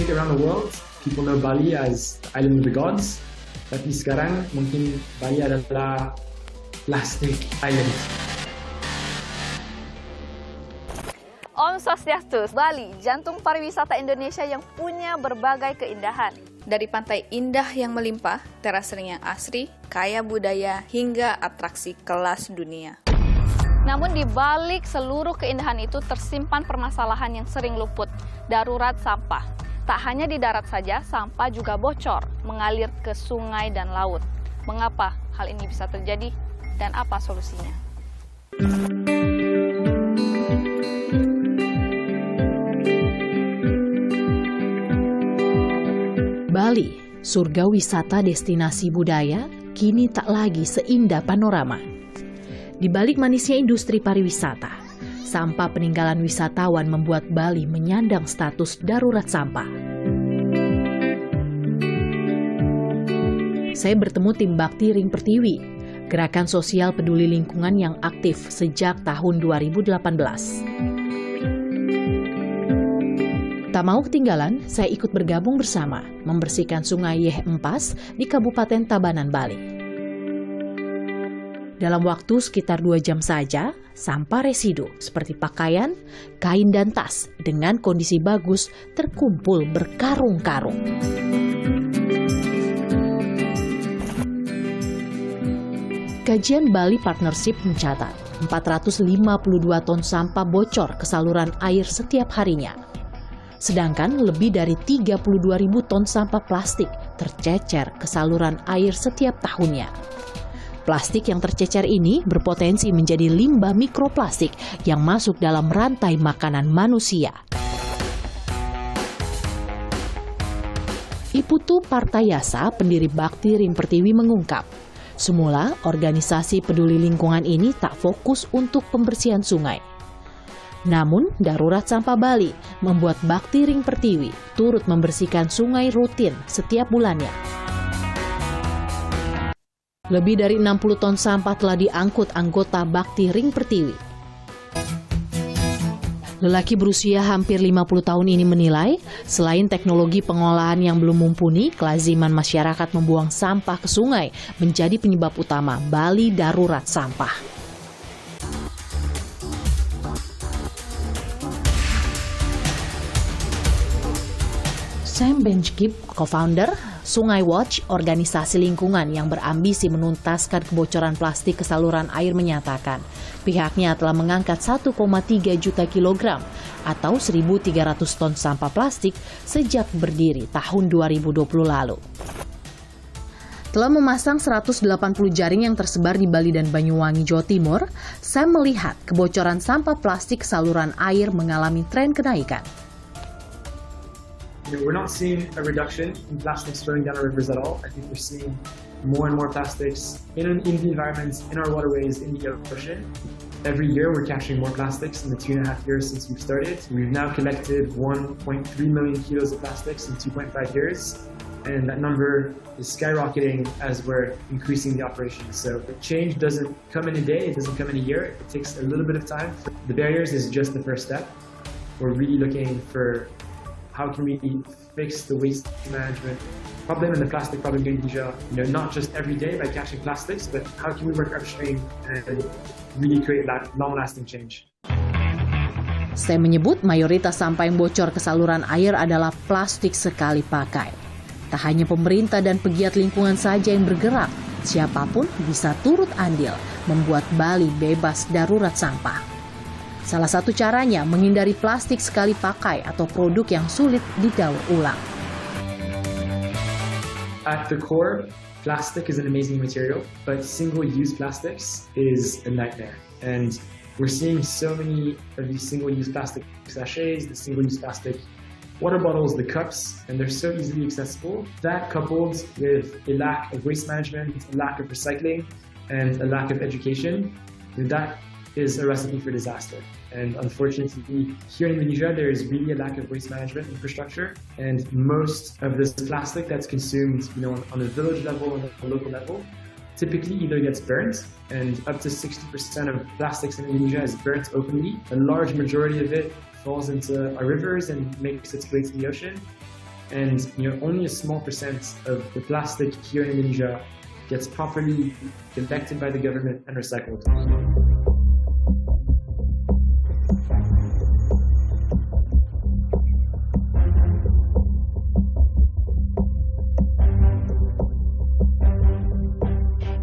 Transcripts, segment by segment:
plastic around the world, people know Bali as the island of the gods. Tapi sekarang mungkin Bali adalah plastic island. Om Swastiastu, Bali, jantung pariwisata Indonesia yang punya berbagai keindahan. Dari pantai indah yang melimpah, teras sering yang asri, kaya budaya, hingga atraksi kelas dunia. Namun di balik seluruh keindahan itu tersimpan permasalahan yang sering luput, darurat sampah. Tak hanya di darat saja, sampah juga bocor, mengalir ke sungai dan laut. Mengapa hal ini bisa terjadi dan apa solusinya? Bali, surga wisata destinasi budaya, kini tak lagi seindah panorama. Di balik manisnya industri pariwisata, sampah peninggalan wisatawan membuat Bali menyandang status darurat sampah. Saya bertemu tim Bakti Ring Pertiwi, gerakan sosial peduli lingkungan yang aktif sejak tahun 2018. Tak mau ketinggalan, saya ikut bergabung bersama membersihkan sungai Yeh Empas di Kabupaten Tabanan, Bali. Dalam waktu sekitar 2 jam saja, sampah residu seperti pakaian, kain, dan tas dengan kondisi bagus terkumpul berkarung-karung. Kajian Bali Partnership mencatat 452 ton sampah bocor ke saluran air setiap harinya. Sedangkan lebih dari 32.000 ton sampah plastik tercecer ke saluran air setiap tahunnya. Plastik yang tercecer ini berpotensi menjadi limbah mikroplastik yang masuk dalam rantai makanan manusia. Iputu Partayasa, pendiri Bakti Ring Pertiwi mengungkap, semula organisasi peduli lingkungan ini tak fokus untuk pembersihan sungai. Namun, darurat sampah Bali membuat Bakti Ring Pertiwi turut membersihkan sungai rutin setiap bulannya. Lebih dari 60 ton sampah telah diangkut anggota Bakti Ring Pertiwi. Lelaki berusia hampir 50 tahun ini menilai, selain teknologi pengolahan yang belum mumpuni, kelaziman masyarakat membuang sampah ke sungai menjadi penyebab utama Bali darurat sampah. Sam Benchkip, co-founder Sungai Watch, organisasi lingkungan yang berambisi menuntaskan kebocoran plastik ke saluran air, menyatakan pihaknya telah mengangkat 1,3 juta kilogram atau 1.300 ton sampah plastik sejak berdiri tahun 2020 lalu. Telah memasang 180 jaring yang tersebar di Bali dan Banyuwangi, Jawa Timur, Sam melihat kebocoran sampah plastik saluran air mengalami tren kenaikan. We're not seeing a reduction in plastics flowing down our rivers at all. I think we're seeing more and more plastics in the environment, in our waterways, in the ocean. Every year we're catching more plastics in the 2.5 years since we've started. We've now collected 1.3 million kilos of plastics in 2.5 years. And that number is skyrocketing as we're increasing the operation. So the change doesn't come in a day, it doesn't come in a year. It takes a little bit of time. The barriers is just the first step. We're really looking for how can we fix the waste management problem and the plastic problem in Indonesia, not just every day by catching plastics, but how can we work upstream and really create that long-lasting change. Saya menyebut mayoritas sampah yang bocor ke saluran air adalah plastik sekali pakai. Tak hanya pemerintah dan pegiat lingkungan saja yang bergerak, siapapun bisa turut andil membuat Bali bebas darurat sampah. Salah satu caranya menghindari plastik sekali pakai atau produk yang sulit didaur ulang. At the core, plastic is an amazing material, but single-use plastics is a nightmare. And we're seeing so many of these single-use plastic sachets, the single-use plastic water bottles, the cups, and they're so easily accessible. That coupled with a lack of waste management, a lack of recycling, and a lack of education, that is a recipe for disaster. And unfortunately, here in Indonesia, there is really a lack of waste management infrastructure, and most of this plastic that's consumed, on a village level and a local level, typically either gets burnt, and up to 60% of plastics in Indonesia is burnt openly. A large majority of it falls into our rivers and makes its way to the ocean. and only a small percent of the plastic here in Indonesia gets properly collected by the government and recycled.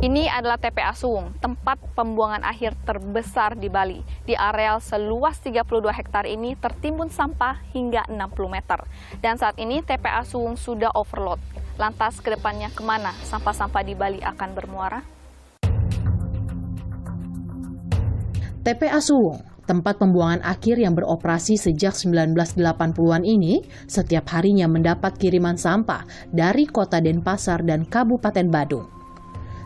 Ini adalah TPA Suwung, tempat pembuangan akhir terbesar di Bali. Di areal seluas 32 hektar ini tertimbun sampah hingga 60 meter. Dan saat ini TPA Suwung sudah overload. Lantas ke depannya kemana sampah-sampah di Bali akan bermuara? TPA Suwung, tempat pembuangan akhir yang beroperasi sejak 1980-an ini, setiap harinya mendapat kiriman sampah dari Kota Denpasar dan Kabupaten Badung.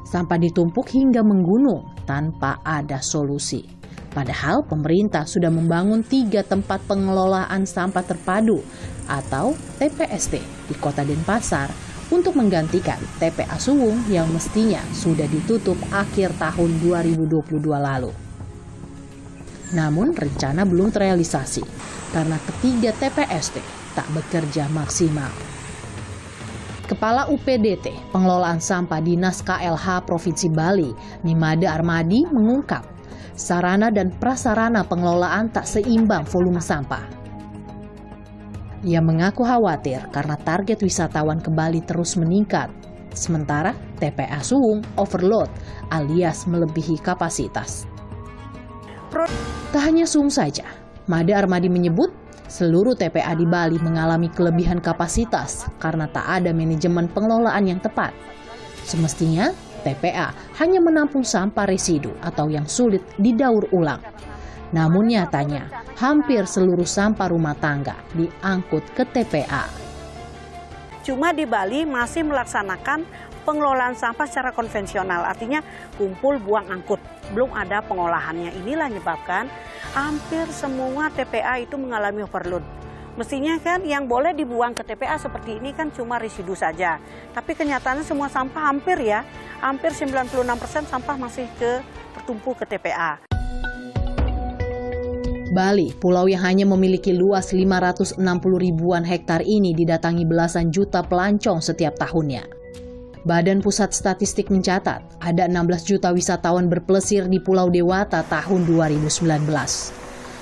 Sampah ditumpuk hingga menggunung tanpa ada solusi. Padahal pemerintah sudah membangun 3 tempat pengelolaan sampah terpadu atau TPST di Kota Denpasar untuk menggantikan TPA Suwung yang mestinya sudah ditutup akhir tahun 2022 lalu. Namun rencana belum terrealisasi karena ketiga TPST tak bekerja maksimal. Kepala UPDT, Pengelolaan Sampah Dinas KLH Provinsi Bali, Nimade Armadi mengungkap, sarana dan prasarana pengelolaan tak seimbang volume sampah. Ia mengaku khawatir karena target wisatawan ke Bali terus meningkat, sementara TPA Suwung overload alias melebihi kapasitas. Tak hanya Suwung saja, Made Armadi menyebut seluruh TPA di Bali mengalami kelebihan kapasitas karena tak ada manajemen pengelolaan yang tepat. Semestinya, TPA hanya menampung sampah residu atau yang sulit didaur ulang. Namun nyatanya, hampir seluruh sampah rumah tangga diangkut ke TPA. Cuma di Bali masih melaksanakan pengelolaan sampah secara konvensional, artinya kumpul, buang, angkut. Belum ada pengolahannya. Inilah menyebabkan hampir semua TPA itu mengalami overload. Mestinya kan yang boleh dibuang ke TPA seperti ini kan cuma residu saja. Tapi kenyataannya semua sampah hampir 96% sampah masih tertumpu ke TPA. Bali, pulau yang hanya memiliki luas 560 ribuan hektar ini didatangi belasan juta pelancong setiap tahunnya. Badan Pusat Statistik mencatat ada 16 juta wisatawan berplesir di Pulau Dewata tahun 2019.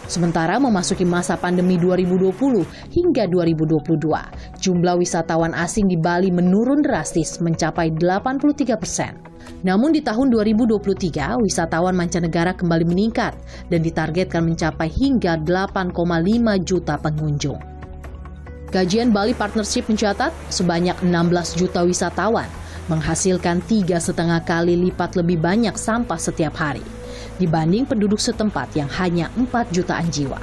Sementara memasuki masa pandemi 2020 hingga 2022, jumlah wisatawan asing di Bali menurun drastis mencapai 83%. Namun di tahun 2023, wisatawan mancanegara kembali meningkat dan ditargetkan mencapai hingga 8,5 juta pengunjung. Kajian Bali Partnership mencatat sebanyak 16 juta wisatawan menghasilkan 3,5 kali lipat lebih banyak sampah setiap hari dibanding penduduk setempat yang hanya 4 jutaan jiwa.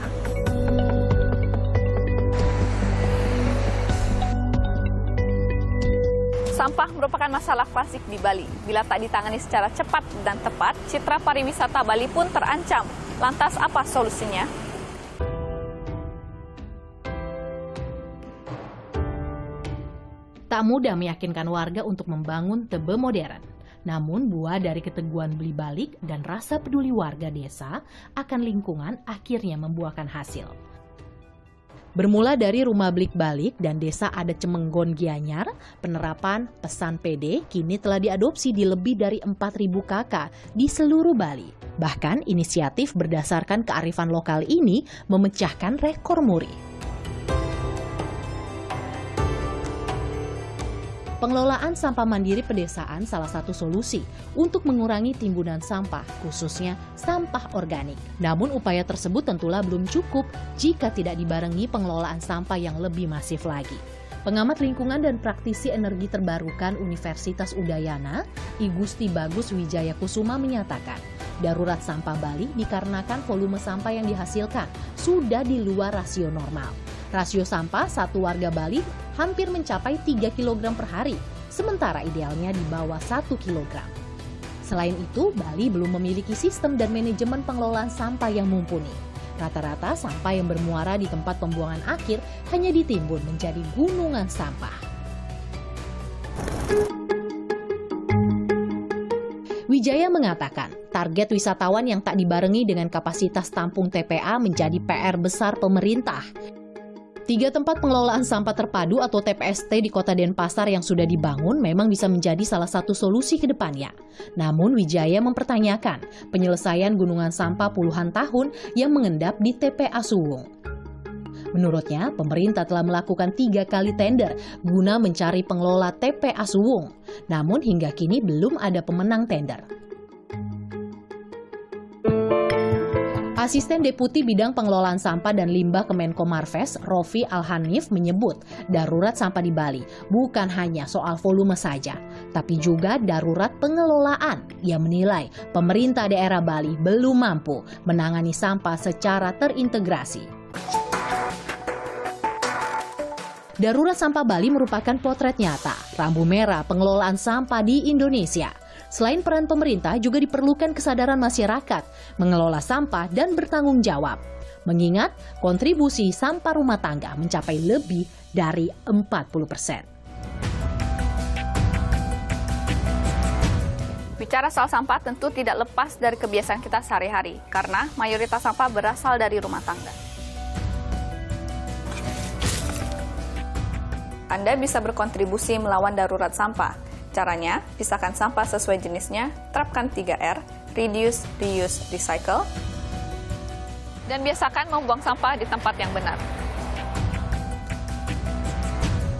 Sampah merupakan masalah klasik di Bali. Bila tak ditangani secara cepat dan tepat, citra pariwisata Bali pun terancam. Lantas apa solusinya? Tak mudah meyakinkan warga untuk membangun tebe modern. Namun buah dari keteguhan beli balik dan rasa peduli warga desa akan lingkungan akhirnya membuahkan hasil. Bermula dari rumah belik balik dan desa adat Cemenggon Gianyar, penerapan pesan PD kini telah diadopsi di lebih dari 4.000 KK di seluruh Bali. Bahkan inisiatif berdasarkan kearifan lokal ini memecahkan rekor muri. Pengelolaan sampah mandiri pedesaan salah satu solusi untuk mengurangi timbunan sampah, khususnya sampah organik. Namun upaya tersebut tentulah belum cukup jika tidak dibarengi pengelolaan sampah yang lebih masif lagi. Pengamat lingkungan dan praktisi energi terbarukan Universitas Udayana, I Gusti Bagus Wijaya Kusuma menyatakan, darurat sampah Bali dikarenakan volume sampah yang dihasilkan sudah di luar rasio normal. Rasio sampah satu warga Bali hampir mencapai 3 kg per hari, sementara idealnya di bawah 1 kg. Selain itu, Bali belum memiliki sistem dan manajemen pengelolaan sampah yang mumpuni. Rata-rata sampah yang bermuara di tempat pembuangan akhir hanya ditimbun menjadi gunungan sampah. Wijaya mengatakan, target wisatawan yang tak dibarengi dengan kapasitas tampung TPA menjadi PR besar pemerintah. 3 tempat pengelolaan sampah terpadu atau TPST di Kota Denpasar yang sudah dibangun memang bisa menjadi salah satu solusi ke depannya. Namun Wijaya mempertanyakan penyelesaian gunungan sampah puluhan tahun yang mengendap di TPA Suwung. Menurutnya, pemerintah telah melakukan 3 kali tender guna mencari pengelola TPA Suwung. Namun hingga kini belum ada pemenang tender. Asisten Deputi Bidang Pengelolaan Sampah dan Limbah Kemenko Marves, Rofi Al-Hanif menyebut darurat sampah di Bali bukan hanya soal volume saja, tapi juga darurat pengelolaan. Ia menilai pemerintah daerah Bali belum mampu menangani sampah secara terintegrasi. Darurat sampah Bali merupakan potret nyata, rambu merah pengelolaan sampah di Indonesia. Selain peran pemerintah, juga diperlukan kesadaran masyarakat mengelola sampah dan bertanggung jawab. Mengingat kontribusi sampah rumah tangga mencapai lebih dari 40%. Bicara soal sampah tentu tidak lepas dari kebiasaan kita sehari-hari, karena mayoritas sampah berasal dari rumah tangga. Anda bisa berkontribusi melawan darurat sampah. Caranya, pisahkan sampah sesuai jenisnya, terapkan 3R, reduce, reuse, recycle, dan biasakan membuang sampah di tempat yang benar.